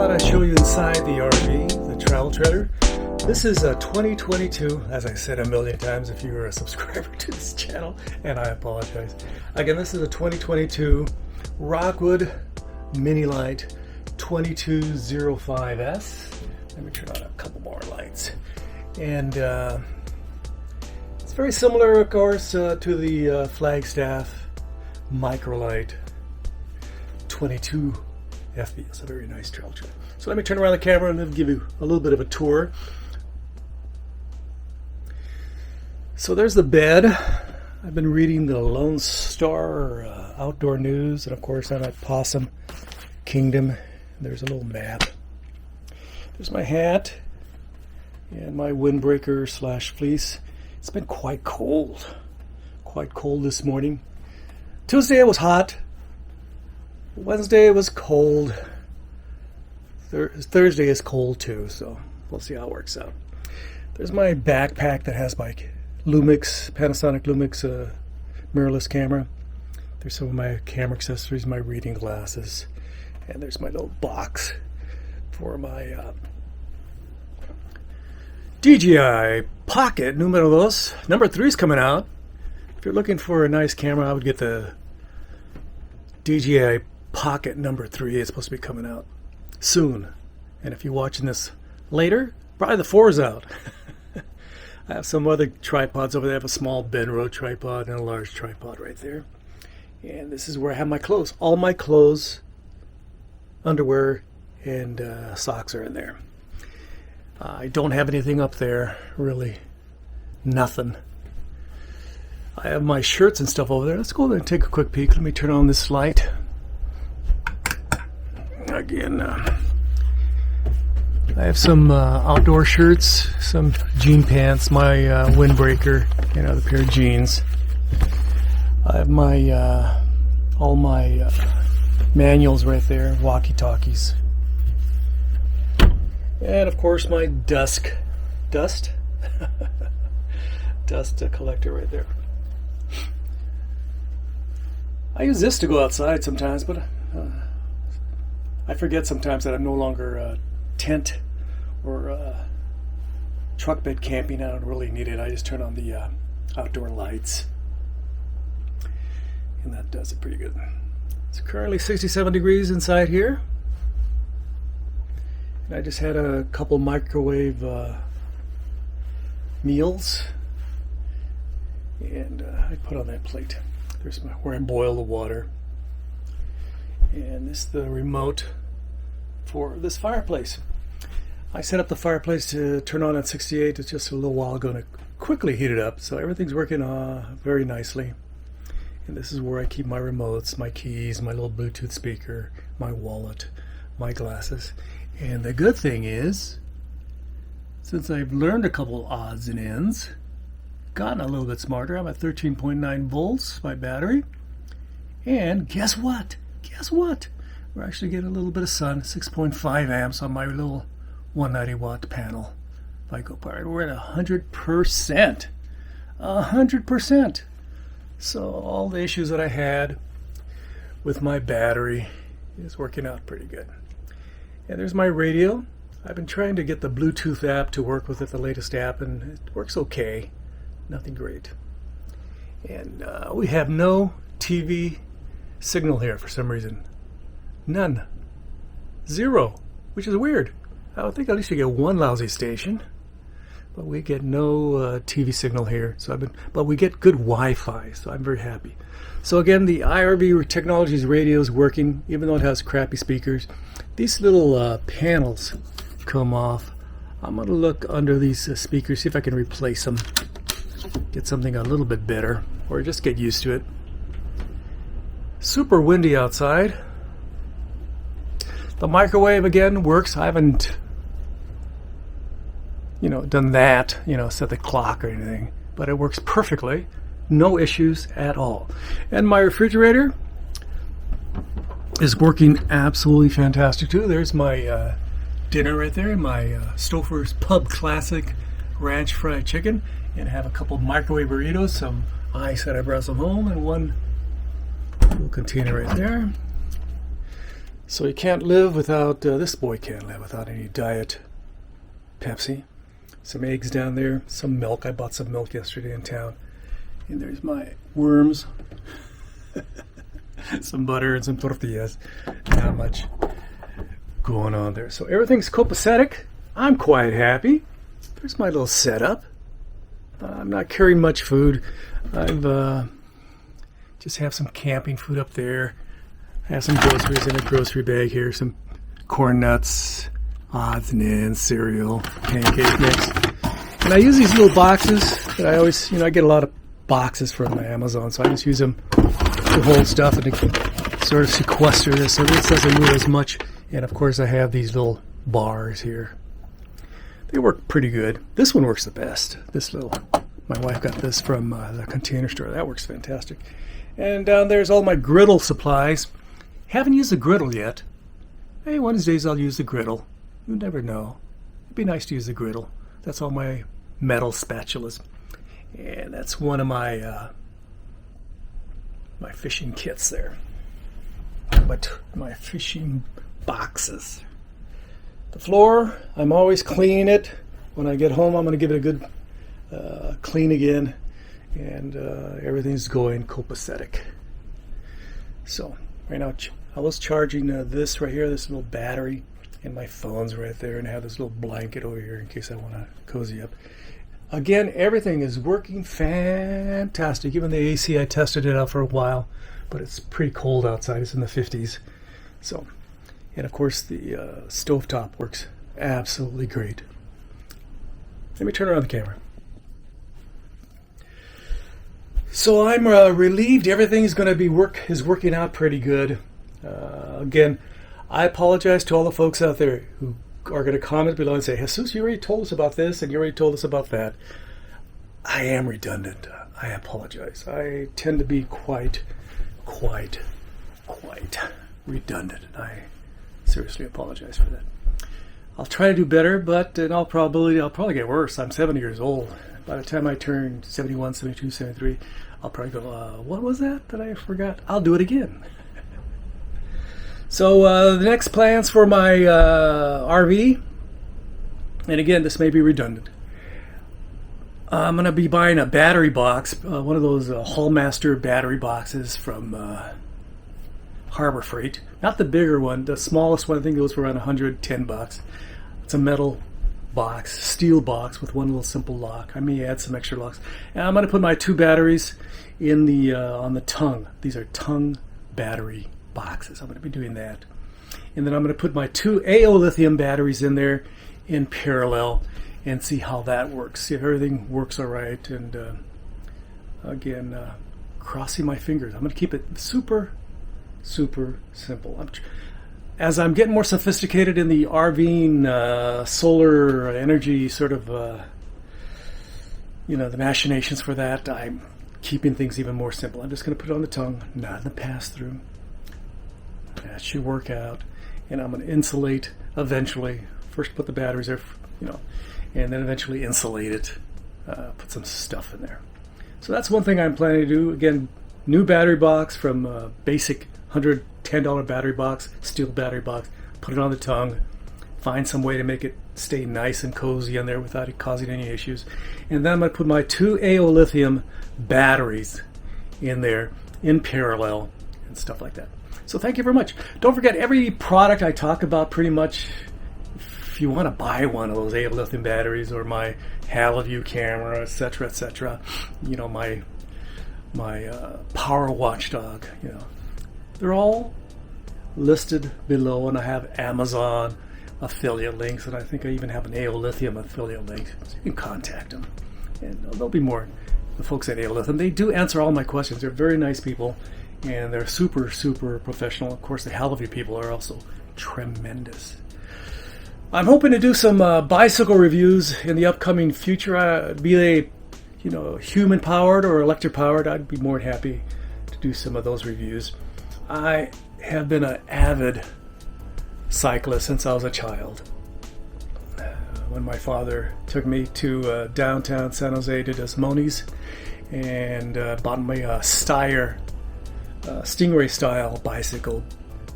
thought I'd show you inside the RV, the travel trailer. This is a 2022, as I said a million times if you were a subscriber to this channel, and I apologize. Again, this is a 2022 Rockwood Mini Lite 2205S. Let me turn on a couple more lights. And it's very similar, of course, to the Flagstaff Microlite 22 FB. It's a very nice trail trailer. So let me turn around the camera and then give you a little bit of a tour. So there's the bed. I've been reading the Lone Star outdoor news, and of course I'm at Possum Kingdom. There's a little map. There's my hat and my windbreaker / fleece. It's been quite cold this morning. Tuesday it was hot. Wednesday it was cold. Thursday is cold too, so we'll see how it works out. There's my backpack that has my Panasonic Lumix mirrorless camera. There's some of my camera accessories, my reading glasses, and there's my little box for my DJI Pocket numero dos. Number 3 is coming out. If you're looking for a nice camera, I would get the DJI Pocket number 3. It's supposed to be coming out soon. And if you're watching this later, probably the 4 is out. I have some other tripods over there. I have a small Benro tripod and a large tripod right there. And this is where I have my clothes. All my clothes, underwear, and socks are in there. I don't have anything up there, really. Nothing. I have my shirts and stuff over there. Let's go there and take a quick peek. Let me turn on this light. Again, I have some outdoor shirts, some jean pants, my windbreaker, and another pair of jeans. I have my all my manuals right there, walkie-talkies, and of course my dust collector right there. I use this to go outside sometimes, but I forget sometimes that I'm no longer tent or truck bed camping. I don't really need it. I just turn on the outdoor lights, and that does it pretty good. It's currently 67 degrees inside here, and I just had a couple microwave meals, and I put on that plate. There's where I boil the water. And this is the remote for this fireplace. I set up the fireplace to turn on at 68. It's just a little while ago, and it quickly heated up. So everything's working very nicely. And this is where I keep my remotes, my keys, my little Bluetooth speaker, my wallet, my glasses. And the good thing is, since I've learned a couple odds and ends, gotten a little bit smarter, I'm at 13.9 volts, my battery. And guess what? We're actually getting a little bit of sun, 6.5 amps on my little 190 watt panel. Vico powered. We're at 100%. 100%. So all the issues that I had with my battery is working out pretty good. And there's my radio. I've been trying to get the Bluetooth app to work with it, the latest app, and it works okay. Nothing great. And we have no TV signal here for some reason. None. 0, which is weird. I would think at least you get one lousy station, but we get no TV signal here. But we get good Wi-Fi, so I'm very happy. So again, the RV Technologies radio is working, even though it has crappy speakers. These little panels come off. I'm going to look under these speakers, see if I can replace them. Get something a little bit better, or just get used to it. Super windy outside. The microwave again works. I haven't done that, set the clock or anything, but it works perfectly. No issues at all. And my refrigerator is working absolutely fantastic too. There's my dinner right there, my Stouffer's Pub Classic Ranch Fried Chicken, and I have a couple microwave burritos, some ice that I brought some home, and one little container right there. So you can't live without, this boy can't live without any Diet Pepsi. Some eggs down there, some milk. I bought some milk yesterday in town. And there's my worms. Some butter and some tortillas. Not much going on there. So everything's copacetic. I'm quite happy. There's my little setup. I'm not carrying much food. I've just have some camping food up there. I have some groceries in a grocery bag here. Some corn nuts, odds and ends, cereal, pancake mix. And I use these little boxes that I always, I get a lot of boxes from Amazon, so I just use them to hold stuff and to sort of sequester this so this doesn't move as much. And of course I have these little bars here. They work pretty good. This one works the best. My wife got this from the Container Store. That works fantastic. And down there's all my griddle supplies. Haven't used the griddle yet. Hey, one of these days I'll use the griddle. You never know. It'd be nice to use the griddle. That's all my metal spatulas. And that's one of my my fishing kits there. But my fishing boxes. The floor, I'm always cleaning it. When I get home, I'm going to give it a good clean again. And everything's going copacetic. So right now I was charging this right here, this little battery, and my phone's right there, and I have this little blanket over here in case I want to cozy up. Again, everything is working fantastic. Even the AC, I tested it out for a while, but it's pretty cold outside. It's in the 50s. So, and of course the stovetop works absolutely great. Let me turn around the camera. So I'm relieved everything is going to be working out pretty good. Again, I apologize to all the folks out there who are going to comment below and say, Jesus, you already told us about this and you already told us about that. I am redundant. I apologize. I tend to be quite redundant. I seriously apologize for that. I'll try to do better, but in all probability, I'll probably get worse. I'm 70 years old. By the time I turn 71, 72, 73, I'll probably go, what was that I forgot? I'll do it again. So the next plans for my RV, and again, this may be redundant. I'm going to be buying a battery box, one of those Hallmaster battery boxes from Harbor Freight. Not the bigger one, the smallest one I think goes for around $110. It's a metal box, steel box with one little simple lock. I may add some extra locks. And I'm going to put my 2 batteries in the on the tongue. These are tongue battery boxes. I'm going to be doing that. And then I'm going to put my 2 AO lithium batteries in there in parallel and see how that works. See if everything works all right. And again, crossing my fingers. I'm going to keep it super simple. As I'm getting more sophisticated in the RVing solar energy sort of, the machinations for that, I'm keeping things even more simple. I'm just going to put it on the tongue, not in the pass-through. That should work out. And I'm going to insulate eventually. First put the batteries there, and then eventually insulate it. Put some stuff in there. So that's one thing I'm planning to do. Again, new battery box from basic $110 battery box, steel battery box. Put it on the tongue. Find some way to make it stay nice and cozy in there without it causing any issues. And then I'm going to put my 2 AO lithium batteries in there in parallel and stuff like that. So thank you very much. Don't forget, every product I talk about pretty much, if you want to buy one of those AO lithium batteries or my HaloView camera, etc., my power watchdog, they're all listed below, and I have Amazon affiliate links, and I think I even have an AO lithium affiliate link, so you can contact them. And there'll be more. The folks at AO lithium, they do answer all my questions. They're very nice people, and they're super professional. Of course, the HaloView people are also tremendous. I'm hoping to do some bicycle reviews in the upcoming future, be they human powered or electric powered. I'd be more than happy to do some of those reviews. I have been an avid cyclist since I was a child. When my father took me to downtown San Jose to Des Moines and bought me a Steyr Stingray style bicycle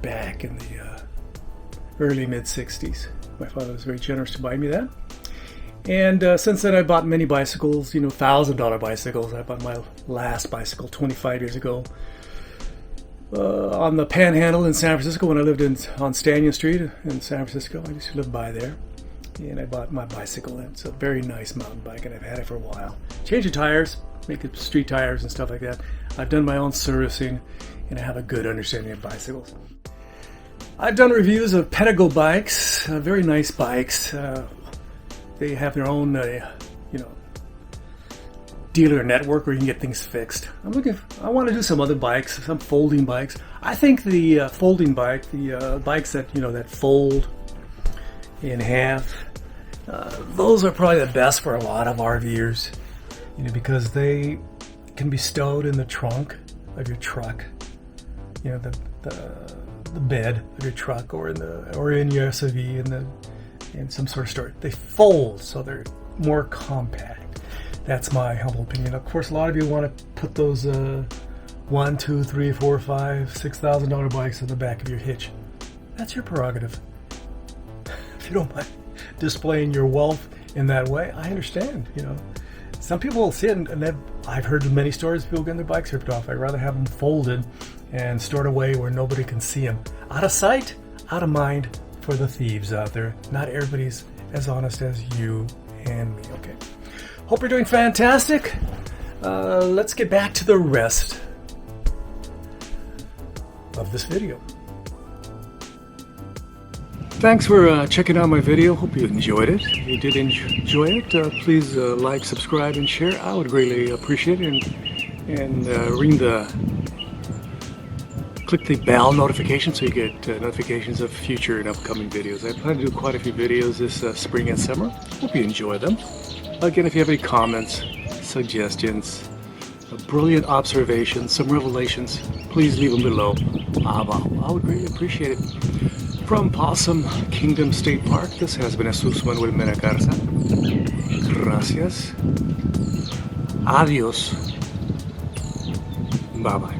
back in the early mid-60s. My father was very generous to buy me that. And since then I bought many bicycles, you know, $1,000 bicycles. I bought my last bicycle 25 years ago on the Panhandle in San Francisco when I lived on Stanton Street in San Francisco. I used to live by there. And I bought my bicycle, and it's a very nice mountain bike, and I've had it for a while. Change the tires, make it street tires and stuff like that. I've done my own servicing, and I have a good understanding of bicycles. I've done reviews of Pedigo bikes, very nice bikes. They have their own, dealer network where you can get things fixed. I want to do some other bikes, some folding bikes. I think the folding bike, the bikes that that fold in half, those are probably the best for a lot of RVers, because they can be stowed in the trunk of your truck, the bed of your truck, or in your SUV in some sort of storage. They fold, so they're more compact. That's my humble opinion. Of course, a lot of you want to put those $1, $2, $3, $4, $5, $6,000 bikes in the back of your hitch. That's your prerogative. If you don't mind displaying your wealth in that way, I understand. Some people will see it, and I've heard many stories of people getting their bikes ripped off. I'd rather have them folded and stored away where nobody can see them. Out of sight, out of mind for the thieves out there. Not everybody's as honest as you and me. Okay. Hope you're doing fantastic. Let's get back to the rest of this video. Thanks for checking out my video. Hope you enjoyed it. If you did enjoy it, please like, subscribe, and share. I would really appreciate it. And click the bell notification so you get notifications of future and upcoming videos. I plan to do quite a few videos this spring and summer. Hope you enjoy them. Again, if you have any comments, suggestions, brilliant observations, some revelations, please leave them below. I would really appreciate it. From Possum Kingdom State Park, this has been Jesus Manuel Mena Garza. Gracias. Adios. Bye-bye.